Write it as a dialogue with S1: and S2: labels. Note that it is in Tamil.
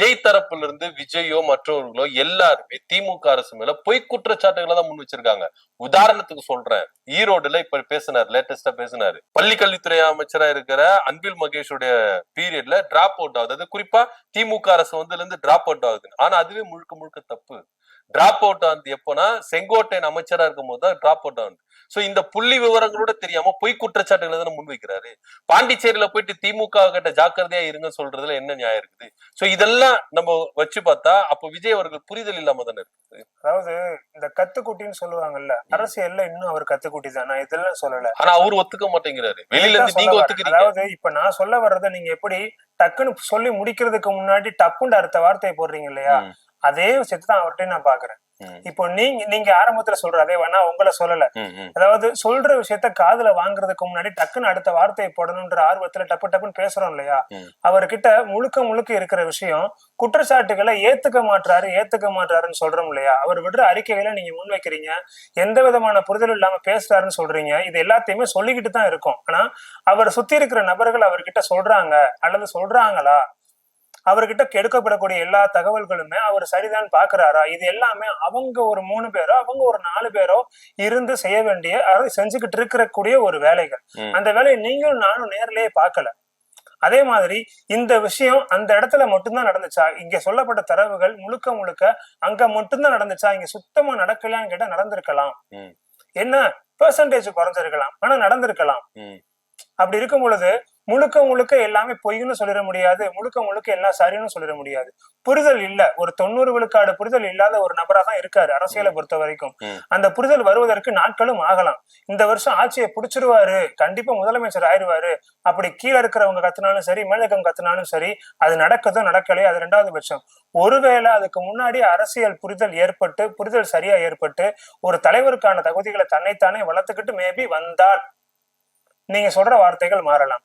S1: விஜய் தரப்புல இருந்து விஜயோ மற்றவர்களோ எல்லாருமே திமுக அரசு மேல பொய் குற்றச்சாட்டுகளை தான் முன் வச்சிருக்காங்க. உதாரணத்துக்கு சொல்றேன், ஈரோடுல இப்ப லேட்டஸ்டா பேசினாரு, பள்ளி கல்வித்துறை அமைச்சரா இருக்கிற அன்பில் மகேஷுடைய பீரியட்ல டிராப் அவுட் ஆகுது. அது குறிப்பா திமுக அரசு இருந்து டிராப் அவுட் ஆகுது. ஆனா அதுவே முழுக்க முழுக்க தப்பு. டிராப் அவுட் ஆனது எப்போனா செங்கோட்டையன் அமைச்சரா இருக்கும் போது தான் டிராப் அவுட் ஆகுது. சோ இந்த புள்ளி விவரங்களோட தெரியாம பொய் குற்றச்சாட்டுகளை தான் முன்வைக்கிறாரு. பாண்டிச்சேரியில போயிட்டு திமுக கிட்ட ஜாக்கிரதையா இருங்க சொல்றதுல என்ன நியாயம் இருக்குது? சோ இதெல்லாம் நம்ம வச்சு பார்த்தா அப்ப விஜய் அவர்கள் புரிதல் இல்லாம தானே இருக்குது.
S2: அதாவது இந்த கத்துக்குட்டின்னு சொல்லுவாங்கல்ல, அரசியல்ல இன்னும் அவர் கத்துக்குட்டி தான், நான் இதெல்லாம் சொல்லல.
S1: ஆனா அவரு ஒத்துக்க மாட்டேங்கிறாரு. வெளியில இருந்து நீங்க ஒத்துக்கிறீங்க.
S2: அதாவது இப்ப நான் சொல்ல வர்றதை நீங்க எப்படி டக்குன்னு சொல்லி முடிக்கிறதுக்கு முன்னாடி டப்புன்னு அடுத்த வார்த்தையை போடுறீங்க இல்லையா, அதே விஷயத்தை தான் அவர்கிட்ட நான் பாக்குறேன். இப்போ நீங்க ஆரம்பத்துல சொல்ற அதே வேணா உங்களை சொல்லல. அதாவது சொல்ற விஷயத்த காதுல வாங்குறதுக்கு முன்னாடி டக்குன்னு அடுத்த வார்த்தையை போடணும்ன்ற ஆர்வத்துல டப்புன்னு பேசுறோம் இல்லையா, அவர்கிட்ட முழுக்க முழுக்க இருக்கிற விஷயம் குற்றச்சாட்டுகளை ஏத்துக்க மாட்டாருன்னு சொல்றோம் இல்லையா. அவர் விடுற அறிக்கைகளை நீங்க முன்வைக்கிறீங்க, எந்த விதமான புரிதலும் இல்லாம பேசுறாருன்னு சொல்றீங்க. இது எல்லாத்தையுமே சொல்லிக்கிட்டு தான் இருக்கும். ஆனா அவர் சுத்தி இருக்கிற நபர்கள் அவர்கிட்ட சொல்றாங்க அல்லது சொல்றாங்களா, அவர்கிட்ட கெடுக்கப்படக்கூடிய எல்லா தகவல்களுமே அவர் சரிதான் பாக்குறாரா, இது எல்லாமே அவங்க ஒரு 3 பேரோ அவங்க ஒரு 4 பேரோ இருந்து செய்ய வேண்டிய, அதை செஞ்சுக்கிட்டு இருக்கக்கூடிய ஒரு வேலைகள். அந்த வேலையை நீங்களும் நானும் நேர்லயே பார்க்கல. அதே மாதிரி இந்த விஷயம் அந்த இடத்துல மட்டும்தான் நடந்துச்சா, இங்க சொல்லப்பட்ட தரவுகள் முழுக்க முழுக்க அங்க மட்டும்தான் நடந்துச்சா, இங்க சுத்தமா நடக்கலான்னு கேட்டா நடந்திருக்கலாம். என்ன பெர்சன்டேஜ் குறைஞ்சிருக்கலாம், ஆனா நடந்திருக்கலாம். அப்படி இருக்கும் பொழுது முழுக்க முழுக்க எல்லாமே பொய்ன்னு சொல்லிட முடியாது, முழுக்க முழுக்க எல்லாம் சரின்னு சொல்லிட முடியாது. புரிதல் இல்ல, ஒரு 90 விழுக்காடு புரிதல் இல்லாத ஒரு நபரா தான் இருக்காரு அரசியலை பொறுத்த வரைக்கும். அந்த புரிதல் வருவதற்கு நாட்களும் ஆகலாம். இந்த வருஷம் ஆட்சியை பிடிச்சிருவாரு, கண்டிப்பா முதலமைச்சர் ஆயிடுவாரு, அப்படி கீழே இருக்கிறவங்க கத்துனாலும் சரி மேலகம் கத்துனாலும் சரி, அது நடக்குதோ நடக்கலையே அது 2வது பட்சம். ஒருவேளை அதுக்கு முன்னாடி அரசியல் புரிதல் சரியா ஏற்பட்டு ஒரு தலைவருக்கான தகுதிகளை தன்னைத்தானே வளர்த்துக்கிட்டு மேபி வந்தால் நீங்க சொல்ற வார்த்தைகள் மாறலாம்.